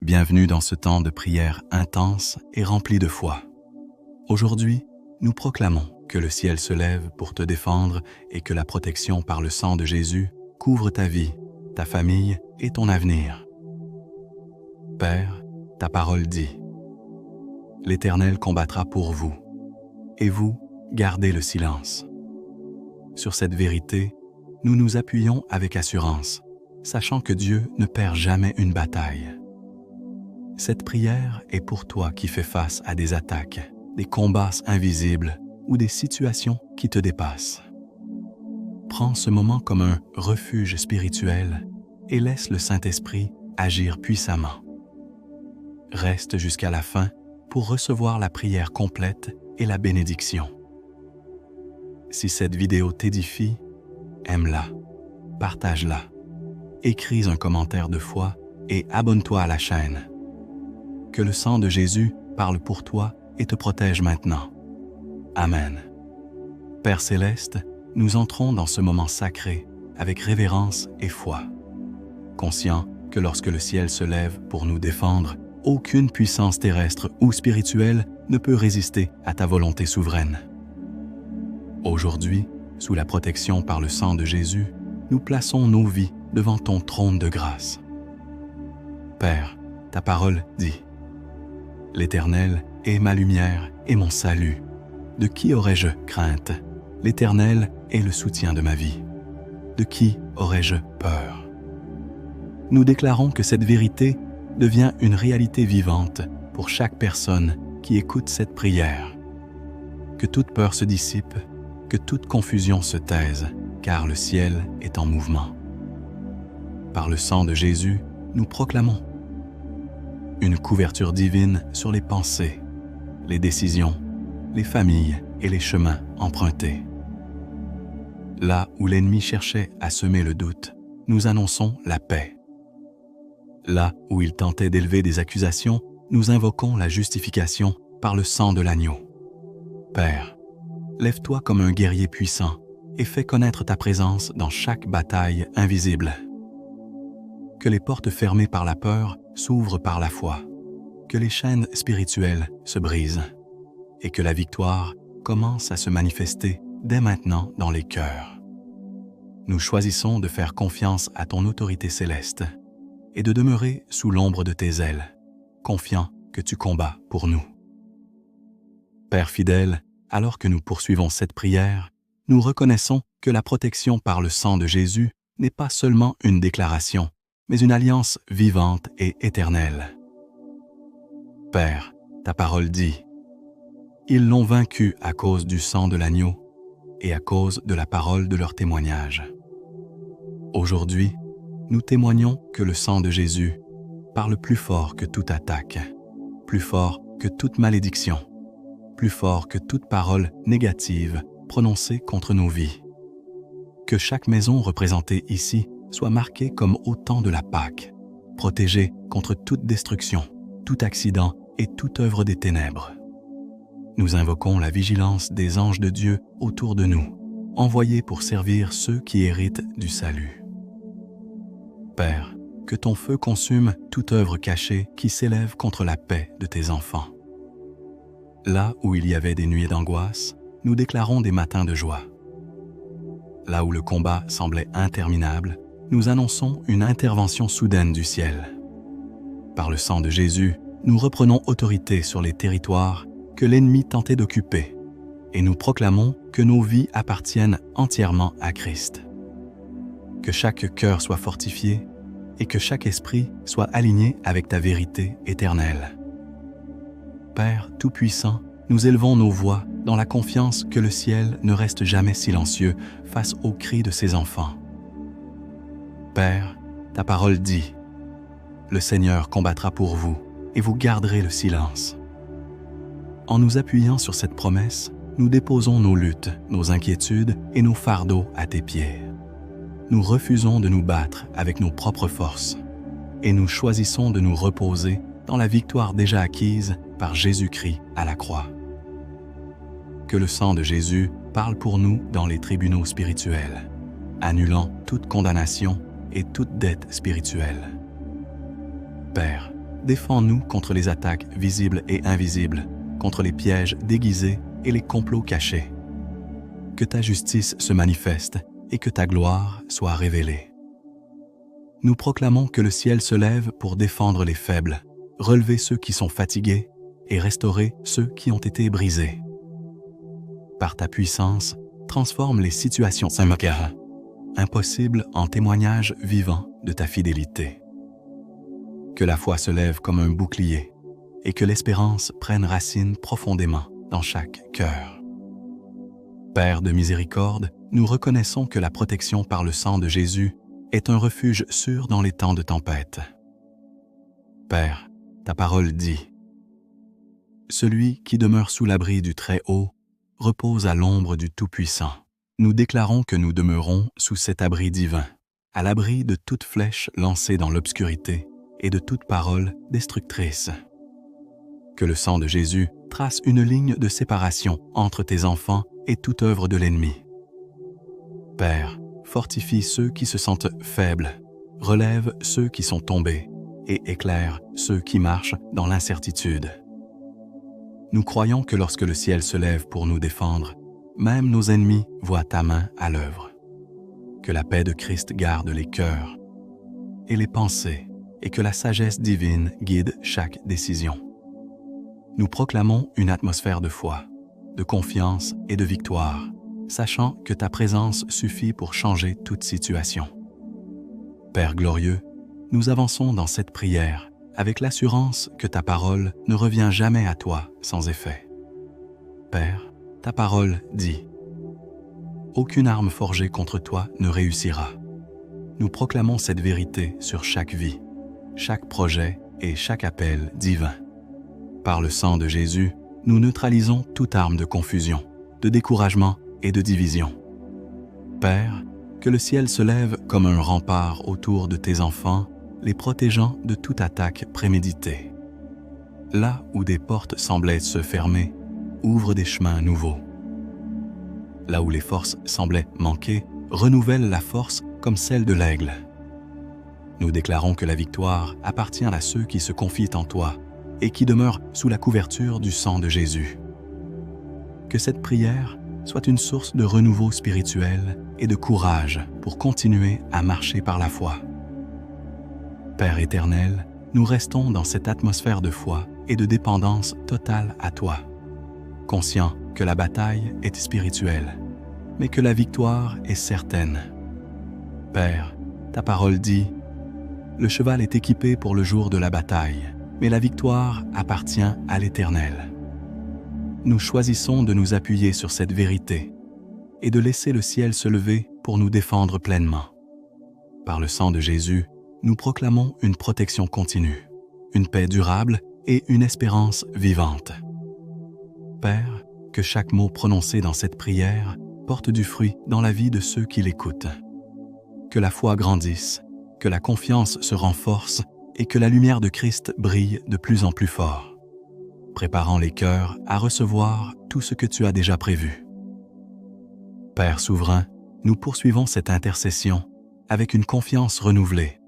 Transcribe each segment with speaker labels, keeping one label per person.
Speaker 1: Bienvenue dans ce temps de prière intense et rempli de foi. Aujourd'hui, nous proclamons que le ciel se lève pour te défendre et que la protection par le sang de Jésus couvre ta vie, ta famille et ton avenir. Père, ta parole dit: « L'Éternel combattra pour vous, et vous, gardez le silence. » Sur cette vérité, nous nous appuyons avec assurance, sachant que Dieu ne perd jamais une bataille. Cette prière est pour toi qui fais face à des attaques, des combats invisibles ou des situations qui te dépassent. Prends ce moment comme un refuge spirituel et laisse le Saint-Esprit agir puissamment. Reste jusqu'à la fin pour recevoir la prière complète et la bénédiction. Si cette vidéo t'édifie, aime-la, partage-la, écris un commentaire de foi et abonne-toi à la chaîne. Que le sang de Jésus parle pour toi et te protège maintenant. Amen. Père céleste, nous entrons dans ce moment sacré avec révérence et foi, conscients que lorsque le ciel se lève pour nous défendre, aucune puissance terrestre ou spirituelle ne peut résister à ta volonté souveraine. Aujourd'hui, sous la protection par le sang de Jésus, nous plaçons nos vies devant ton trône de grâce. Père, ta parole dit: « L'Éternel est ma lumière et mon salut. De qui aurais-je crainte? L'Éternel est le soutien de ma vie. De qui aurais-je peur? » Nous déclarons que cette vérité devient une réalité vivante pour chaque personne qui écoute cette prière. Que toute peur se dissipe, que toute confusion se taise, car le ciel est en mouvement. Par le sang de Jésus, nous proclamons une couverture divine sur les pensées, les décisions, les familles et les chemins empruntés. Là où l'ennemi cherchait à semer le doute, nous annonçons la paix. Là où il tentait d'élever des accusations, nous invoquons la justification par le sang de l'agneau. Père, lève-toi comme un guerrier puissant et fais connaître ta présence dans chaque bataille invisible. Que les portes fermées par la peur s'ouvrent par la foi, que les chaînes spirituelles se brisent et que la victoire commence à se manifester dès maintenant dans les cœurs. Nous choisissons de faire confiance à ton autorité céleste et de demeurer sous l'ombre de tes ailes, confiants que tu combats pour nous. Père fidèle, alors que nous poursuivons cette prière, nous reconnaissons que la protection par le sang de Jésus n'est pas seulement une déclaration, mais une alliance vivante et éternelle. Père, ta parole dit: « Ils l'ont vaincu à cause du sang de l'agneau et à cause de la parole de leur témoignage. » Aujourd'hui, nous témoignons que le sang de Jésus parle plus fort que toute attaque, plus fort que toute malédiction, plus fort que toute parole négative prononcée contre nos vies. Que chaque maison représentée ici soit marquée comme au temps de la Pâque, protégée contre toute destruction, tout accident et toute œuvre des ténèbres. Nous invoquons la vigilance des anges de Dieu autour de nous, envoyés pour servir ceux qui héritent du salut. Père, que ton feu consume toute œuvre cachée qui s'élève contre la paix de tes enfants. Là où il y avait des nuits d'angoisse, nous déclarons des matins de joie. Là où le combat semblait interminable, nous annonçons une intervention soudaine du ciel. Par le sang de Jésus, nous reprenons autorité sur les territoires que l'ennemi tentait d'occuper et nous proclamons que nos vies appartiennent entièrement à Christ. Que chaque cœur soit fortifié et que chaque esprit soit aligné avec ta vérité éternelle. Père Tout-Puissant, nous élevons nos voix dans la confiance que le ciel ne reste jamais silencieux face aux cris de ses enfants. Père, ta parole dit: « Le Seigneur combattra pour vous et vous garderez le silence. » En nous appuyant sur cette promesse, nous déposons nos luttes, nos inquiétudes et nos fardeaux à tes pieds. Nous refusons de nous battre avec nos propres forces et nous choisissons de nous reposer dans la victoire déjà acquise par Jésus-Christ à la croix. Que le sang de Jésus parle pour nous dans les tribunaux spirituels, annulant toute condamnation et toute dette spirituelle. Père, défends-nous contre les attaques visibles et invisibles, contre les pièges déguisés et les complots cachés. Que ta justice se manifeste et que ta gloire soit révélée. Nous proclamons que le ciel se lève pour défendre les faibles, relever ceux qui sont fatigués et restaurer ceux qui ont été brisés. Par ta puissance, transforme les situations impossibles en témoignages vivants de ta fidélité. Que la foi se lève comme un bouclier et que l'espérance prenne racine profondément dans chaque cœur. Père de miséricorde, nous reconnaissons que la protection par le sang de Jésus est un refuge sûr dans les temps de tempête. Père, ta parole dit « Celui qui demeure sous l'abri du Très-Haut repose à l'ombre du Tout-Puissant. » Nous déclarons que nous demeurons sous cet abri divin, à l'abri de toute flèche lancée dans l'obscurité et de toute parole destructrice. Que le sang de Jésus trace une ligne de séparation entre tes enfants et toute œuvre de l'ennemi. Père, fortifie ceux qui se sentent faibles, relève ceux qui sont tombés et éclaire ceux qui marchent dans l'incertitude. Nous croyons que lorsque le ciel se lève pour nous défendre, même nos ennemis voient ta main à l'œuvre. Que la paix de Christ garde les cœurs et les pensées et que la sagesse divine guide chaque décision. Nous proclamons une atmosphère de foi, de confiance et de victoire, sachant que ta présence suffit pour changer toute situation. Père glorieux, nous avançons dans cette prière avec l'assurance que ta parole ne revient jamais à toi sans effet. Père, ta parole dit « Aucune arme forgée contre toi ne réussira. » Nous proclamons cette vérité sur chaque vie, chaque projet et chaque appel divin. Par le sang de Jésus, nous neutralisons toute arme de confusion, de découragement et de division. Père, que le ciel se lève comme un rempart autour de tes enfants, les protégeant de toute attaque préméditée. Là où des portes semblaient se fermer, ouvre des chemins nouveaux. Là où les forces semblaient manquer, renouvelle la force comme celle de l'aigle. Nous déclarons que la victoire appartient à ceux qui se confient en toi et qui demeurent sous la couverture du sang de Jésus. Que cette prière soit une source de renouveau spirituel et de courage pour continuer à marcher par la foi. Père éternel, nous restons dans cette atmosphère de foi et de dépendance totale à toi, conscients que la bataille est spirituelle, mais que la victoire est certaine. Père, ta parole dit « Le cheval est équipé pour le jour de la bataille, mais la victoire appartient à l'Éternel. » Nous choisissons de nous appuyer sur cette vérité et de laisser le ciel se lever pour nous défendre pleinement. Par le sang de Jésus, nous proclamons une protection continue, une paix durable et une espérance vivante. Père, que chaque mot prononcé dans cette prière porte du fruit dans la vie de ceux qui l'écoutent. Que la foi grandisse, que la confiance se renforce et que la lumière de Christ brille de plus en plus fort, préparant les cœurs à recevoir tout ce que tu as déjà prévu. Père souverain, nous poursuivons cette intercession avec une confiance renouvelée,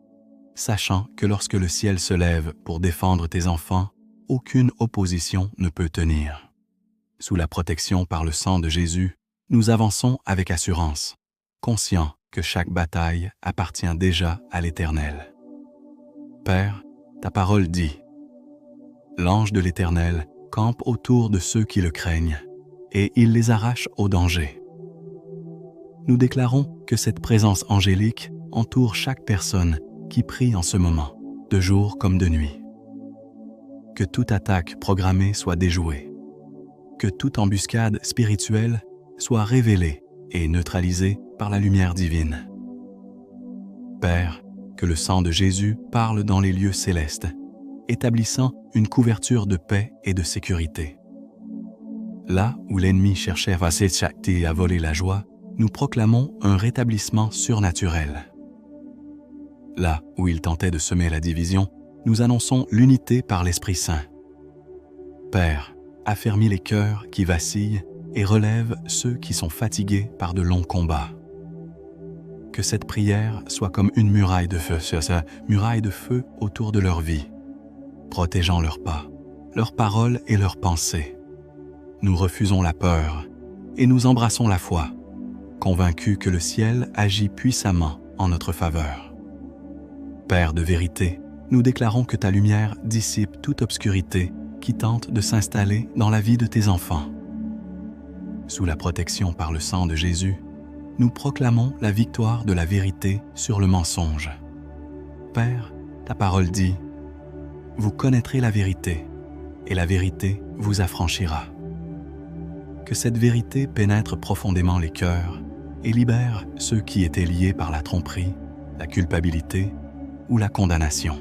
Speaker 1: sachant que lorsque le ciel se lève pour défendre tes enfants, aucune opposition ne peut tenir. Sous la protection par le sang de Jésus, nous avançons avec assurance, conscients que chaque bataille appartient déjà à l'Éternel. Père, ta parole dit « L'ange de l'Éternel campe autour de ceux qui le craignent, et il les arrache au danger. » Nous déclarons que cette présence angélique entoure chaque personne qui prie en ce moment, de jour comme de nuit. Que toute attaque programmée soit déjouée, que toute embuscade spirituelle soit révélée et neutralisée par la lumière divine. Père, que le sang de Jésus parle dans les lieux célestes, établissant une couverture de paix et de sécurité. Là où l'ennemi cherchait à voler la joie, nous proclamons un rétablissement surnaturel. Là où il tentait de semer la division, nous annonçons l'unité par l'Esprit Saint. Père, affermis les cœurs qui vacillent et relève ceux qui sont fatigués par de longs combats. Que cette prière soit comme une muraille de feu autour de leur vie, protégeant leurs pas, leurs paroles et leurs pensées. Nous refusons la peur et nous embrassons la foi, convaincus que le ciel agit puissamment en notre faveur. Père de vérité, nous déclarons que ta lumière dissipe toute obscurité qui tente de s'installer dans la vie de tes enfants. Sous la protection par le sang de Jésus, nous proclamons la victoire de la vérité sur le mensonge. Père, ta parole dit « Vous connaîtrez la vérité, et la vérité vous affranchira. » Que cette vérité pénètre profondément les cœurs et libère ceux qui étaient liés par la tromperie, la culpabilité ou la condamnation.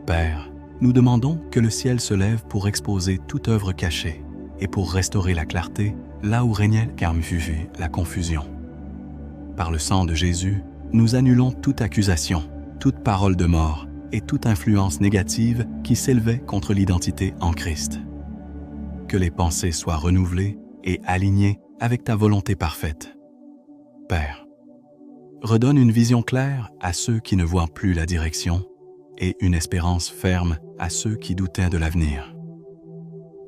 Speaker 1: Père, nous demandons que le ciel se lève pour exposer toute œuvre cachée et pour restaurer la clarté là où régnait la confusion. Par le sang de Jésus, nous annulons toute accusation, toute parole de mort et toute influence négative qui s'élevait contre l'identité en Christ. Que les pensées soient renouvelées et alignées avec ta volonté parfaite. Père, redonne une vision claire à ceux qui ne voient plus la direction et une espérance ferme à ceux qui doutaient de l'avenir.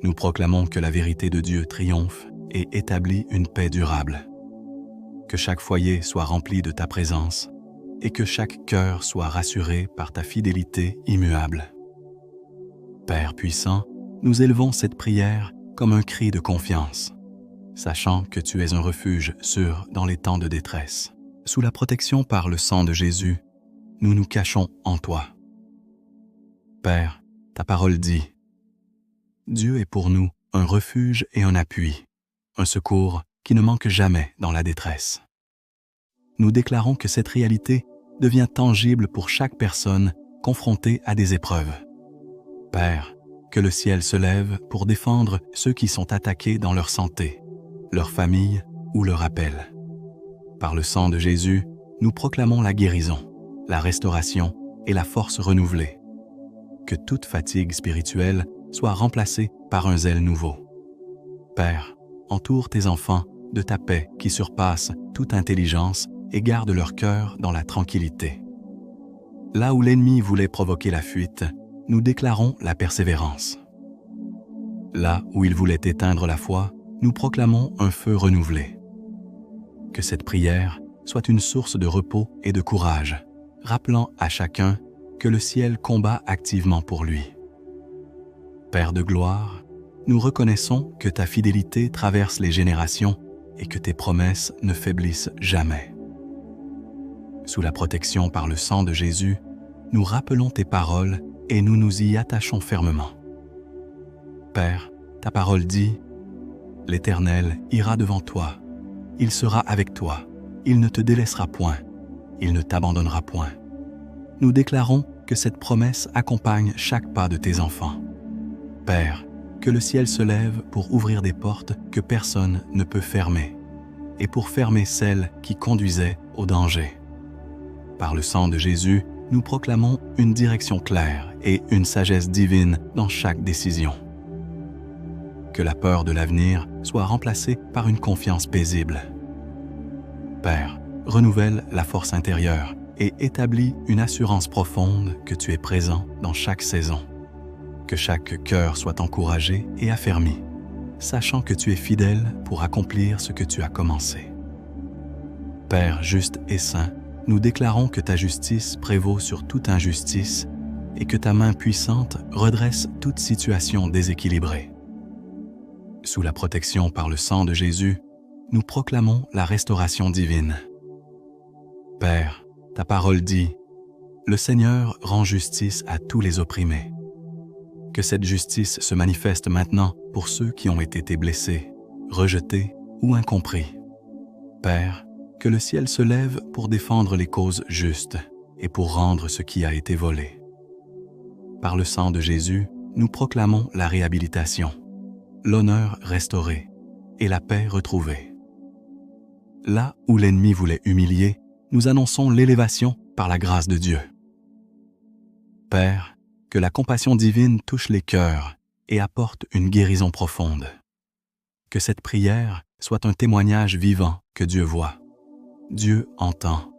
Speaker 1: Nous proclamons que la vérité de Dieu triomphe et établit une paix durable. Que chaque foyer soit rempli de ta présence et que chaque cœur soit rassuré par ta fidélité immuable. Père puissant, nous élevons cette prière comme un cri de confiance, sachant que tu es un refuge sûr dans les temps de détresse. Sous la protection par le sang de Jésus, nous nous cachons en toi. Père, ta parole dit « Dieu est pour nous un refuge et un appui, un secours qui ne manque jamais dans la détresse. » Nous déclarons que cette réalité devient tangible pour chaque personne confrontée à des épreuves. Père, que le ciel se lève pour défendre ceux qui sont attaqués dans leur santé, leur famille ou leur appel. Par le sang de Jésus, nous proclamons la guérison, la restauration et la force renouvelée. Que toute fatigue spirituelle soit remplacée par un zèle nouveau. Père, entoure tes enfants de ta paix qui surpasse toute intelligence et garde leur cœur dans la tranquillité. Là où l'ennemi voulait provoquer la fuite, nous déclarons la persévérance. Là où il voulait éteindre la foi, nous proclamons un feu renouvelé. Que cette prière soit une source de repos et de courage, rappelant à chacun que le ciel combat activement pour lui. Père de gloire, nous reconnaissons que ta fidélité traverse les générations et que tes promesses ne faiblissent jamais. Sous la protection par le sang de Jésus, nous rappelons tes paroles et nous nous y attachons fermement. Père, ta parole dit « L'Éternel ira devant toi, il sera avec toi, il ne te délaissera point, il ne t'abandonnera point. » Nous déclarons que cette promesse accompagne chaque pas de tes enfants. Père, que le ciel se lève pour ouvrir des portes que personne ne peut fermer et pour fermer celles qui conduisaient au danger. Par le sang de Jésus, nous proclamons une direction claire et une sagesse divine dans chaque décision. Que la peur de l'avenir soit remplacée par une confiance paisible. Père, renouvelle la force intérieure et établis une assurance profonde que tu es présent dans chaque saison. Que chaque cœur soit encouragé et affermi, sachant que tu es fidèle pour accomplir ce que tu as commencé. Père juste et saint, nous déclarons que ta justice prévaut sur toute injustice et que ta main puissante redresse toute situation déséquilibrée. Sous la protection par le sang de Jésus, nous proclamons la restauration divine. Père, ta parole dit « Le Seigneur rend justice à tous les opprimés. » Que cette justice se manifeste maintenant pour ceux qui ont été blessés, rejetés ou incompris. Père, que le ciel se lève pour défendre les causes justes et pour rendre ce qui a été volé. Par le sang de Jésus, nous proclamons la réhabilitation, l'honneur restauré et la paix retrouvée. Là où l'ennemi voulait humilier, nous annonçons l'élévation par la grâce de Dieu. Père, que la compassion divine touche les cœurs et apporte une guérison profonde. Que cette prière soit un témoignage vivant que Dieu voit, Dieu entend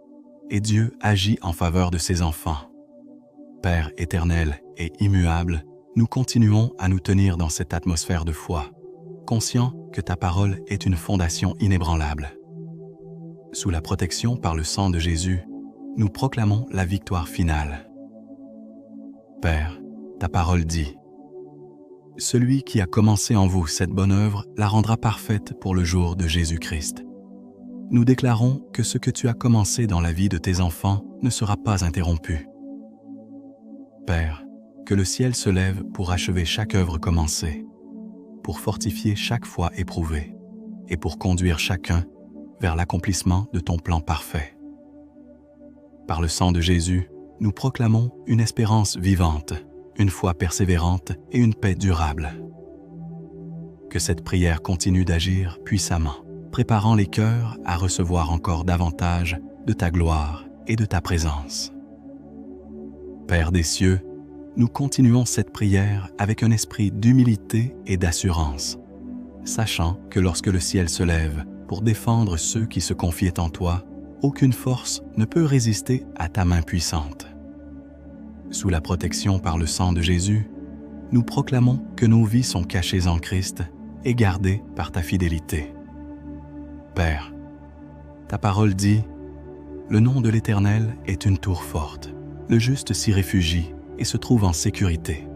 Speaker 1: et Dieu agit en faveur de ses enfants. Père éternel et immuable, nous continuons à nous tenir dans cette atmosphère de foi, conscients que ta parole est une fondation inébranlable. Sous la protection par le sang de Jésus, nous proclamons la victoire finale. Père, ta parole dit: « Celui qui a commencé en vous cette bonne œuvre la rendra parfaite pour le jour de Jésus-Christ. » Nous déclarons que ce que tu as commencé dans la vie de tes enfants ne sera pas interrompu. Père, que le ciel se lève pour achever chaque œuvre commencée, pour fortifier chaque foi éprouvée et pour conduire chacun vers l'accomplissement de ton plan parfait. Par le sang de Jésus, nous proclamons une espérance vivante, une foi persévérante et une paix durable. Que cette prière continue d'agir puissamment, préparant les cœurs à recevoir encore davantage de ta gloire et de ta présence. Père des cieux, nous continuons cette prière avec un esprit d'humilité et d'assurance, sachant que lorsque le ciel se lève pour défendre ceux qui se confient en toi, aucune force ne peut résister à ta main puissante. Sous la protection par le sang de Jésus, nous proclamons que nos vies sont cachées en Christ et gardées par ta fidélité. Père, ta parole dit: « Le nom de l'Éternel est une tour forte. Le juste s'y réfugie et se trouve en sécurité. »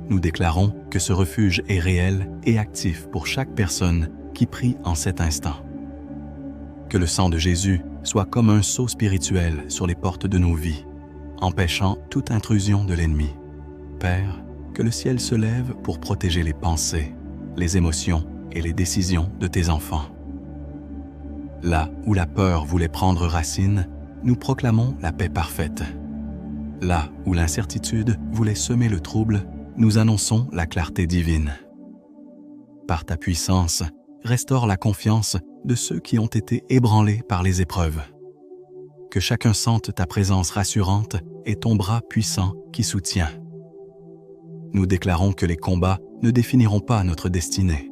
Speaker 1: Nous déclarons que ce refuge est réel et actif pour chaque personne qui prie en cet instant. Que le sang de Jésus soit comme un sceau spirituel sur les portes de nos vies, empêchant toute intrusion de l'ennemi. Père, que le ciel se lève pour protéger les pensées, les émotions et les décisions de tes enfants. Là où la peur voulait prendre racine, nous proclamons la paix parfaite. Là où l'incertitude voulait semer le trouble, nous annonçons la clarté divine. Par ta puissance, restaure la confiance de ceux qui ont été ébranlés par les épreuves. Que chacun sente ta présence rassurante et ton bras puissant qui soutient. Nous déclarons que les combats ne définiront pas notre destinée,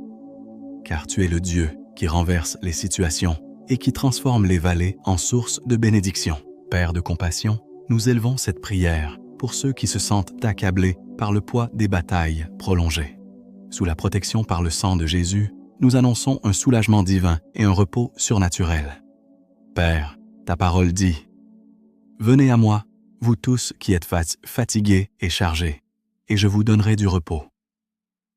Speaker 1: car tu es le Dieu qui renverse les situations et qui transforme les vallées en source de bénédiction. Père de compassion, nous élevons cette prière pour ceux qui se sentent accablés par le poids des batailles prolongées. Sous la protection par le sang de Jésus, nous annonçons un soulagement divin et un repos surnaturel. Père, ta parole dit: « Venez à moi, vous tous qui êtes fatigués et chargés, et je vous donnerai du repos. »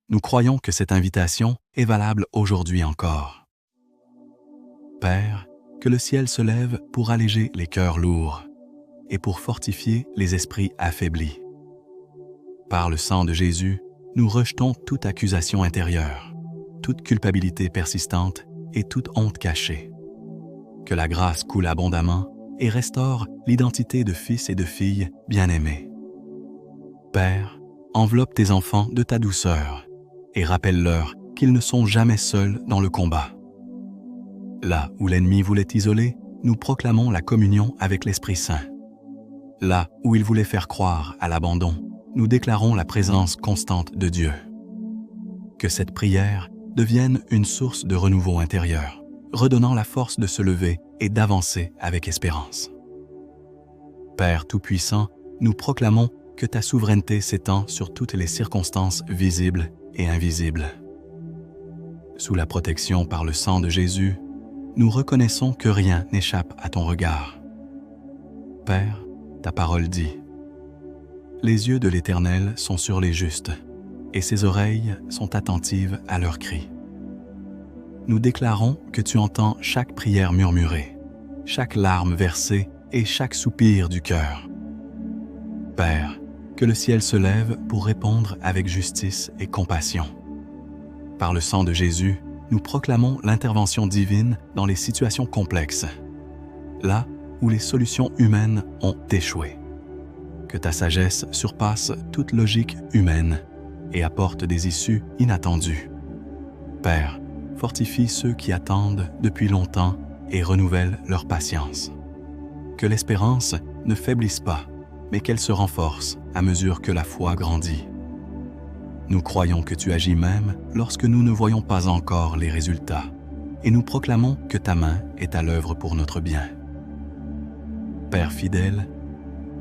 Speaker 1: Nous croyons que cette invitation est valable aujourd'hui encore. Père, que le ciel se lève pour alléger les cœurs lourds et pour fortifier les esprits affaiblis. Par le sang de Jésus, nous rejetons toute accusation intérieure, toute culpabilité persistante et toute honte cachée. Que la grâce coule abondamment et restaure l'identité de fils et de filles bien-aimés. Père, enveloppe tes enfants de ta douceur et rappelle-leur qu'ils ne sont jamais seuls dans le combat. Là où l'ennemi voulait isoler, nous proclamons la communion avec l'Esprit Saint. Là où il voulait faire croire à l'abandon, nous déclarons la présence constante de Dieu. Que cette prière devienne une source de renouveau intérieur, redonnant la force de se lever et d'avancer avec espérance. Père Tout-Puissant, nous proclamons que ta souveraineté s'étend sur toutes les circonstances visibles et invisibles. Sous la protection par le sang de Jésus, nous reconnaissons que rien n'échappe à ton regard. Père, ta parole dit: « Les yeux de l'Éternel sont sur les justes, et ses oreilles sont attentives à leurs cris. » Nous déclarons que tu entends chaque prière murmurée, chaque larme versée et chaque soupir du cœur. Père, que le ciel se lève pour répondre avec justice et compassion. Par le sang de Jésus, nous proclamons l'intervention divine dans les situations complexes, là où les solutions humaines ont échoué. Que ta sagesse surpasse toute logique humaine et apporte des issues inattendues. Père, fortifie ceux qui attendent depuis longtemps et renouvelle leur patience. Que l'espérance ne faiblisse pas, mais qu'elle se renforce à mesure que la foi grandit. Nous croyons que tu agis même lorsque nous ne voyons pas encore les résultats, et nous proclamons que ta main est à l'œuvre pour notre bien. Père fidèle,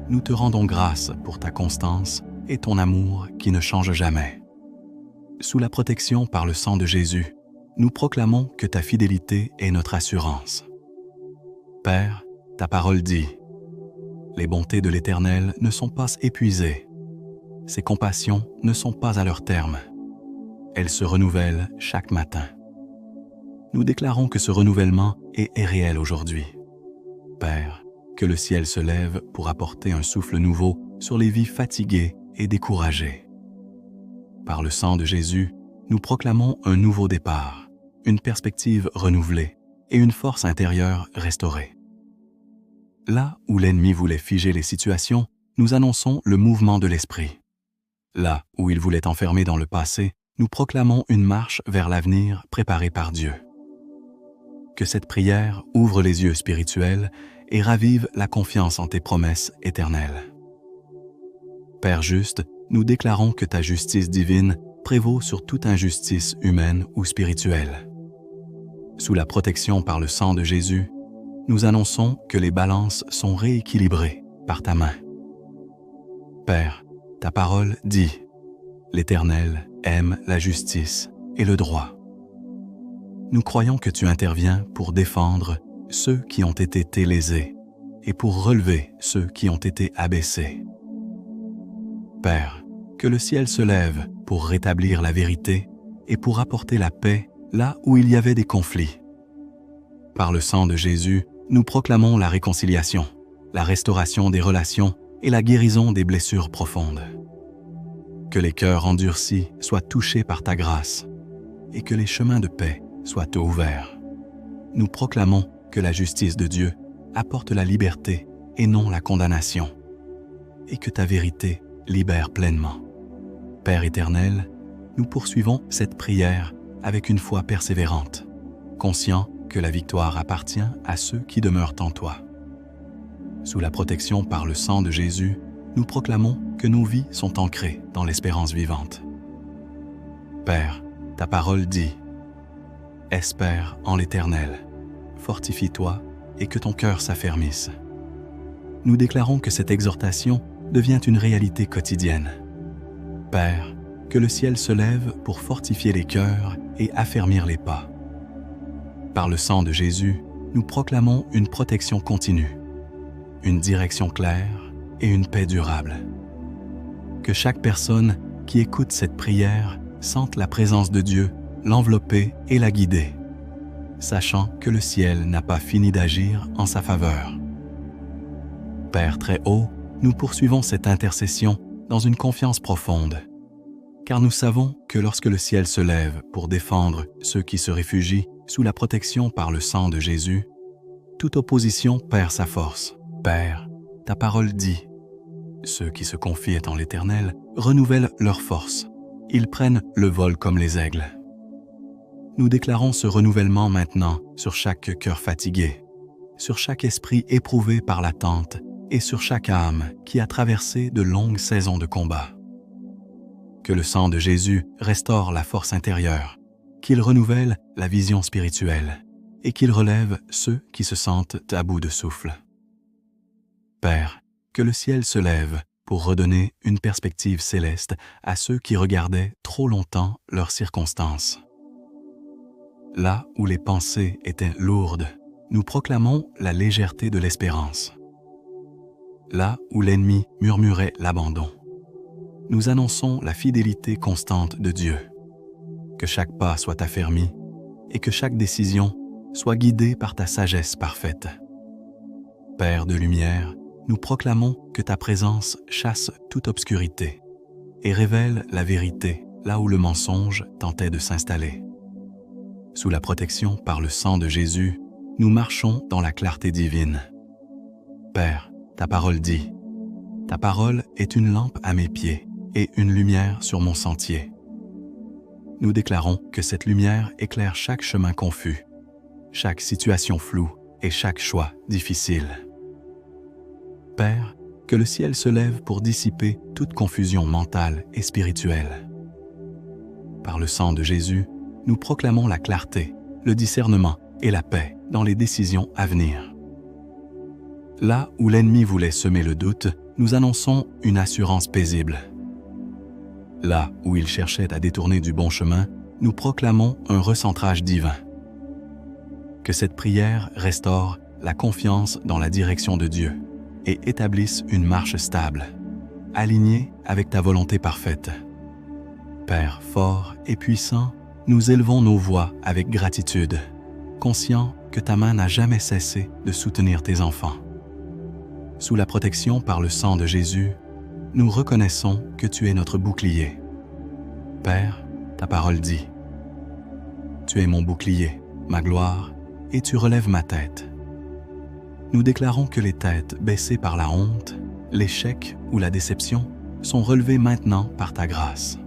Speaker 1: nous te rendons grâce pour ta constance et ton amour qui ne change jamais. Sous la protection par le sang de Jésus, nous proclamons que ta fidélité est notre assurance. Père, ta parole dit « Les bontés de l'Éternel ne sont pas épuisées. Ses compassions ne sont pas à leur terme. Elles se renouvellent chaque matin. » Nous déclarons que ce renouvellement est réel aujourd'hui. Père, que le ciel se lève pour apporter un souffle nouveau sur les vies fatiguées et découragées. Par le sang de Jésus, nous proclamons un nouveau départ, une perspective renouvelée et une force intérieure restaurée. Là où l'ennemi voulait figer les situations, nous annonçons le mouvement de l'esprit. Là où il voulait enfermer dans le passé, nous proclamons une marche vers l'avenir préparée par Dieu. Que cette prière ouvre les yeux spirituels et ravive la confiance en tes promesses éternelles. Père juste, nous déclarons que ta justice divine prévaut sur toute injustice humaine ou spirituelle. Sous la protection par le sang de Jésus, nous annonçons que les balances sont rééquilibrées par ta main. Père, ta parole dit « L'Éternel aime la justice et le droit ». Nous croyons que tu interviens pour défendre ceux qui ont été lésés et pour relever ceux qui ont été abaissés. Père, que le ciel se lève pour rétablir la vérité et pour apporter la paix là où il y avait des conflits. Par le sang de Jésus, nous proclamons la réconciliation, la restauration des relations et la guérison des blessures profondes. Que les cœurs endurcis soient touchés par ta grâce et que les chemins de paix soient ouverts. Nous proclamons que la justice de Dieu apporte la liberté et non la condamnation, et que ta vérité libère pleinement. Père éternel, nous poursuivons cette prière avec une foi persévérante, conscients que la victoire appartient à ceux qui demeurent en toi. Sous la protection par le sang de Jésus, nous proclamons que nos vies sont ancrées dans l'espérance vivante. Père, ta parole dit « Espère en l'Éternel, fortifie-toi et que ton cœur s'affermisse. » Nous déclarons que cette exhortation devient une réalité quotidienne. Père, que le ciel se lève pour fortifier les cœurs et affermir les pas. Par le sang de Jésus, nous proclamons une protection continue, une direction claire et une paix durable. Que chaque personne qui écoute cette prière sente la présence de Dieu l'envelopper et la guider, sachant que le ciel n'a pas fini d'agir en sa faveur. Père très haut, nous poursuivons cette intercession dans une confiance profonde, car nous savons que lorsque le ciel se lève pour défendre ceux qui se réfugient sous la protection par le sang de Jésus, toute opposition perd sa force. Père, ta parole dit « Ceux qui se confient en l'Éternel renouvellent leur force. Ils prennent le vol comme les aigles. » Nous déclarons ce renouvellement maintenant sur chaque cœur fatigué, sur chaque esprit éprouvé par l'attente et sur chaque âme qui a traversé de longues saisons de combat. Que le sang de Jésus restaure la force intérieure, qu'il renouvelle la vision spirituelle et qu'il relève ceux qui se sentent à bout de souffle. Père, que le ciel se lève pour redonner une perspective céleste à ceux qui regardaient trop longtemps leurs circonstances. Là où les pensées étaient lourdes, nous proclamons la légèreté de l'espérance. Là où l'ennemi murmurait l'abandon, nous annonçons la fidélité constante de Dieu. Que chaque pas soit affermi et que chaque décision soit guidée par ta sagesse parfaite. Père de lumière, nous proclamons que ta présence chasse toute obscurité et révèle la vérité là où le mensonge tentait de s'installer. Sous la protection par le sang de Jésus, nous marchons dans la clarté divine. Père, ta parole dit « Ta parole est une lampe à mes pieds et une lumière sur mon sentier. » Nous déclarons que cette lumière éclaire chaque chemin confus, chaque situation floue et chaque choix difficile. Père, que le ciel se lève pour dissiper toute confusion mentale et spirituelle. Par le sang de Jésus, nous proclamons la clarté, le discernement et la paix dans les décisions à venir. Là où l'ennemi voulait semer le doute, nous annonçons une assurance paisible. Là où ils cherchaient à détourner du bon chemin, nous proclamons un recentrage divin. Que cette prière restaure la confiance dans la direction de Dieu et établisse une marche stable, alignée avec ta volonté parfaite. Père fort et puissant, nous élevons nos voix avec gratitude, conscients que ta main n'a jamais cessé de soutenir tes enfants. Sous la protection par le sang de Jésus, nous reconnaissons que tu es notre bouclier. Père, ta parole dit, « Tu es mon bouclier, ma gloire, et tu relèves ma tête. » Nous déclarons que les têtes baissées par la honte, l'échec ou la déception sont relevées maintenant par ta grâce.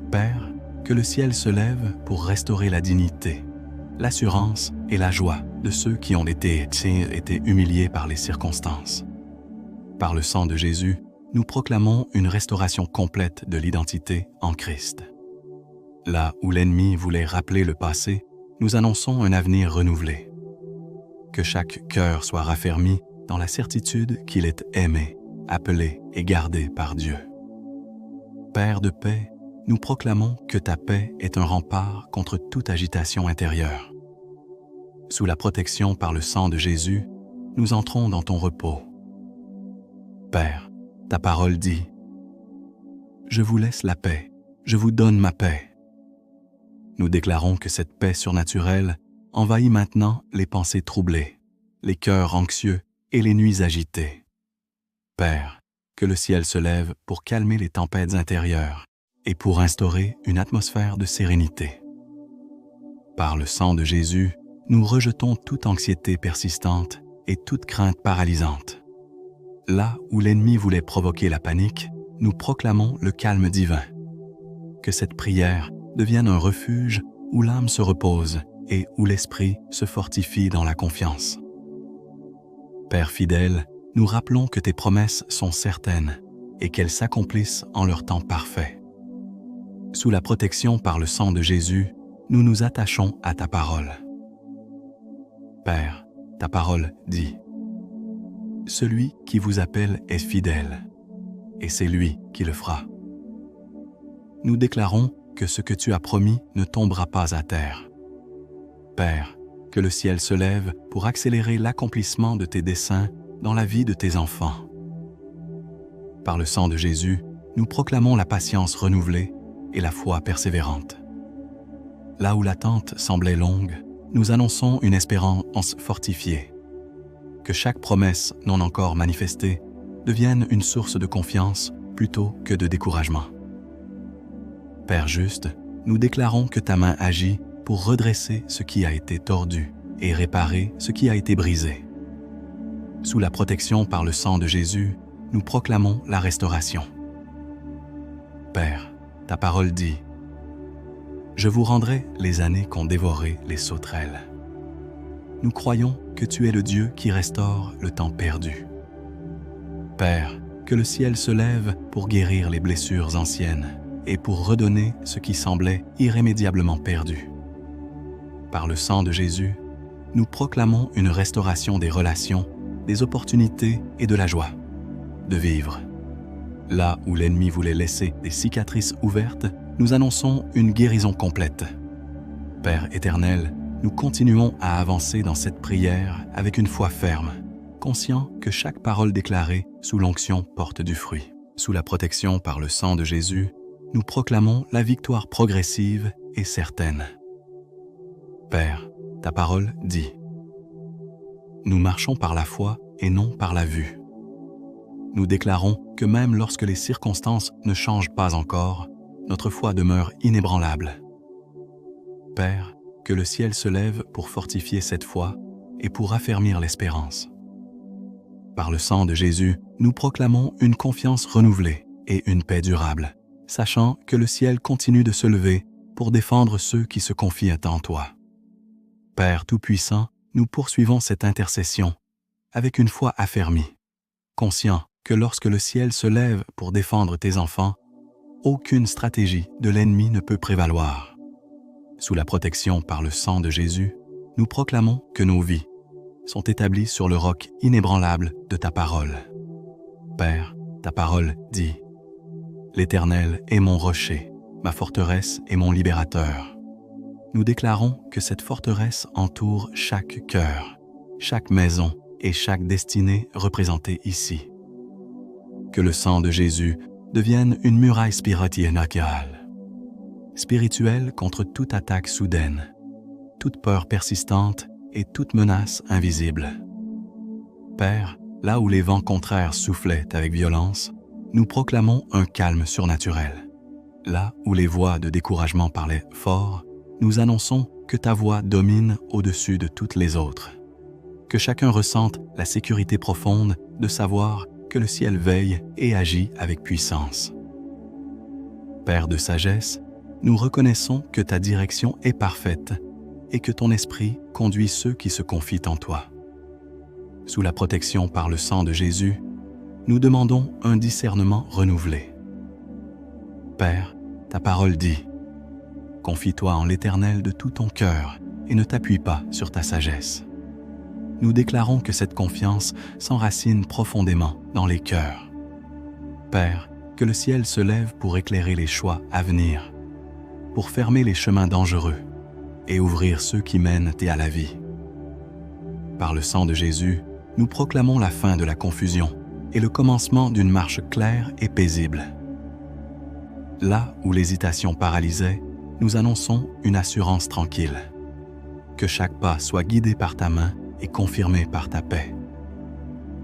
Speaker 1: Père, que le ciel se lève pour restaurer la dignité, l'assurance et la joie de ceux qui ont été humiliés par les circonstances. Par le sang de Jésus, nous proclamons une restauration complète de l'identité en Christ. Là où l'ennemi voulait rappeler le passé, nous annonçons un avenir renouvelé. Que chaque cœur soit raffermi dans la certitude qu'il est aimé, appelé et gardé par Dieu. Père de paix, nous proclamons que ta paix est un rempart contre toute agitation intérieure. Sous la protection par le sang de Jésus, nous entrons dans ton repos. Père, ta parole dit, « Je vous laisse la paix, je vous donne ma paix. » Nous déclarons que cette paix surnaturelle envahit maintenant les pensées troublées, les cœurs anxieux et les nuits agitées. Père, que le ciel se lève pour calmer les tempêtes intérieures et pour instaurer une atmosphère de sérénité. Par le sang de Jésus, nous rejetons toute anxiété persistante et toute crainte paralysante. Là où l'ennemi voulait provoquer la panique, nous proclamons le calme divin. Que cette prière devienne un refuge où l'âme se repose et où l'esprit se fortifie dans la confiance. Père fidèle, nous rappelons que tes promesses sont certaines et qu'elles s'accomplissent en leur temps parfait. Sous la protection par le sang de Jésus, nous nous attachons à ta parole. Père, ta parole dit, « Celui qui vous appelle est fidèle, et c'est lui qui le fera. » Nous déclarons que ce que tu as promis ne tombera pas à terre. Père, que le ciel se lève pour accélérer l'accomplissement de tes desseins dans la vie de tes enfants. Par le sang de Jésus, nous proclamons la patience renouvelée et la foi persévérante. Là où l'attente semblait longue, nous annonçons une espérance fortifiée. Que chaque promesse non encore manifestée devienne une source de confiance plutôt que de découragement. Père juste, nous déclarons que ta main agit pour redresser ce qui a été tordu et réparer ce qui a été brisé. Sous la protection par le sang de Jésus, nous proclamons la restauration. Père, ta parole dit, « Je vous rendrai les années qu'ont dévoré les sauterelles. » Nous croyons que tu es le Dieu qui restaure le temps perdu. Père, que le ciel se lève pour guérir les blessures anciennes et pour redonner ce qui semblait irrémédiablement perdu. Par le sang de Jésus, nous proclamons une restauration des relations, des opportunités et de la joie de vivre. Là où l'ennemi voulait laisser des cicatrices ouvertes, nous annonçons une guérison complète. Père éternel, nous continuons à avancer dans cette prière avec une foi ferme, conscients que chaque parole déclarée sous l'onction porte du fruit. Sous la protection par le sang de Jésus, nous proclamons la victoire progressive et certaine. Père, ta parole dit, « Nous marchons par la foi et non par la vue. » Nous déclarons que même lorsque les circonstances ne changent pas encore, notre foi demeure inébranlable. Père, que le ciel se lève pour fortifier cette foi et pour affermir l'espérance. Par le sang de Jésus, nous proclamons une confiance renouvelée et une paix durable, sachant que le ciel continue de se lever pour défendre ceux qui se confient en toi. Père Tout-Puissant, nous poursuivons cette intercession avec une foi affermie, conscients que lorsque le ciel se lève pour défendre tes enfants, aucune stratégie de l'ennemi ne peut prévaloir. Sous la protection par le sang de Jésus, nous proclamons que nos vies sont établies sur le roc inébranlable de ta parole. Père, ta parole dit, « L'Éternel est mon rocher, ma forteresse et mon libérateur. Nous déclarons que cette forteresse entoure chaque cœur, chaque maison et chaque destinée représentée ici. Que le sang de Jésus devienne une muraille spirituelle contre toute attaque soudaine, toute peur persistante et toute menace invisible. Père, là où les vents contraires soufflaient avec violence, nous proclamons un calme surnaturel. Là où les voix de découragement parlaient fort, nous annonçons que ta voix domine au-dessus de toutes les autres. Que chacun ressente la sécurité profonde de savoir que le ciel veille et agit avec puissance. Père de sagesse, nous reconnaissons que ta direction est parfaite et que ton esprit conduit ceux qui se confient en toi. Sous la protection par le sang de Jésus, nous demandons un discernement renouvelé. Père, ta parole dit « Confie-toi en l'Éternel de tout ton cœur et ne t'appuie pas sur ta sagesse. » Nous déclarons que cette confiance s'enracine profondément dans les cœurs. Père, que le ciel se lève pour éclairer les choix à venir, pour fermer les chemins dangereux et ouvrir ceux qui mènent à la vie. Par le sang de Jésus, nous proclamons la fin de la confusion et le commencement d'une marche claire et paisible. Là où l'hésitation paralysait, nous annonçons une assurance tranquille. Que chaque pas soit guidé par ta main et confirmé par ta paix.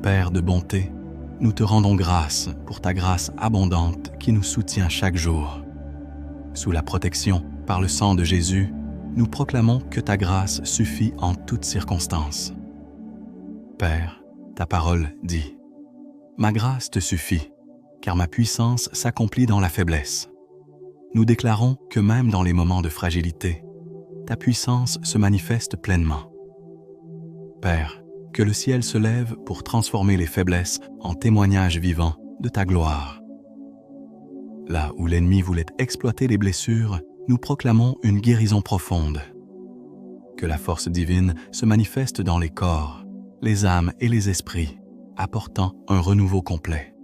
Speaker 1: Père de bonté, nous te rendons grâce pour ta grâce abondante qui nous soutient chaque jour. Sous la protection par le sang de Jésus, nous proclamons que ta grâce suffit en toutes circonstances. Père, ta parole dit « Ma grâce te suffit, car ma puissance s'accomplit dans la faiblesse. » Nous déclarons que même dans les moments de fragilité, ta puissance se manifeste pleinement. Père, que le ciel se lève pour transformer les faiblesses en témoignages vivants de ta gloire. Là où l'ennemi voulait exploiter les blessures, nous proclamons une guérison profonde. Que la force divine se manifeste dans les corps, les âmes et les esprits, apportant un renouveau complet.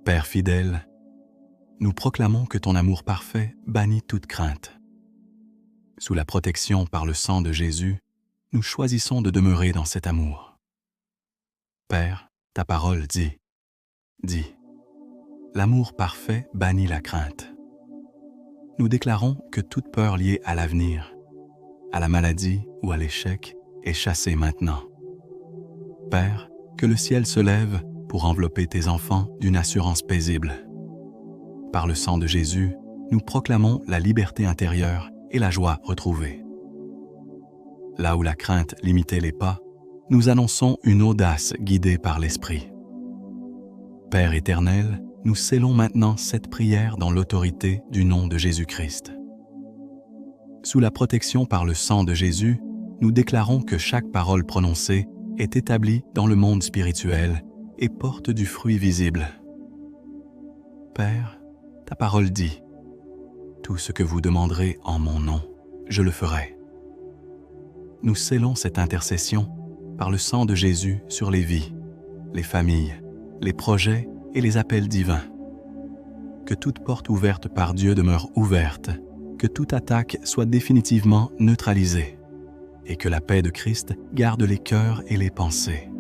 Speaker 1: Père fidèle, nous proclamons que ton amour parfait bannit toute crainte. Sous la protection par le sang de Jésus, nous choisissons de demeurer dans cet amour. Père, ta parole dit, l'amour parfait bannit la crainte. Nous déclarons que toute peur liée à l'avenir, à la maladie ou à l'échec est chassée maintenant. Père, que le ciel se lève pour envelopper tes enfants d'une assurance paisible. Par le sang de Jésus, nous proclamons la liberté intérieure et la joie retrouvée. Là où la crainte limitait les pas, nous annonçons une audace guidée par l'Esprit. Père éternel, nous scellons maintenant cette prière dans l'autorité du nom de Jésus-Christ. Sous la protection par le sang de Jésus, nous déclarons que chaque parole prononcée est établie dans le monde spirituel et porte du fruit visible. Père, ta parole dit, « Tout ce que vous demanderez en mon nom, je le ferai. » Nous scellons cette intercession par le sang de Jésus sur les vies, les familles, les projets et les appels divins. Que toute porte ouverte par Dieu demeure ouverte, que toute attaque soit définitivement neutralisée, et que la paix de Christ garde les cœurs et les pensées.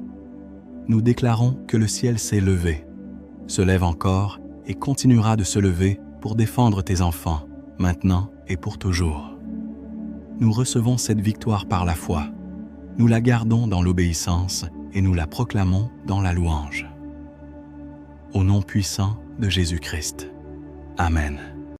Speaker 1: Nous déclarons que le ciel s'est levé, se lève encore et continuera de se lever pour défendre tes enfants, maintenant et pour toujours. Nous recevons cette victoire par la foi. Nous la gardons dans l'obéissance et nous la proclamons dans la louange. Au nom puissant de Jésus-Christ. Amen.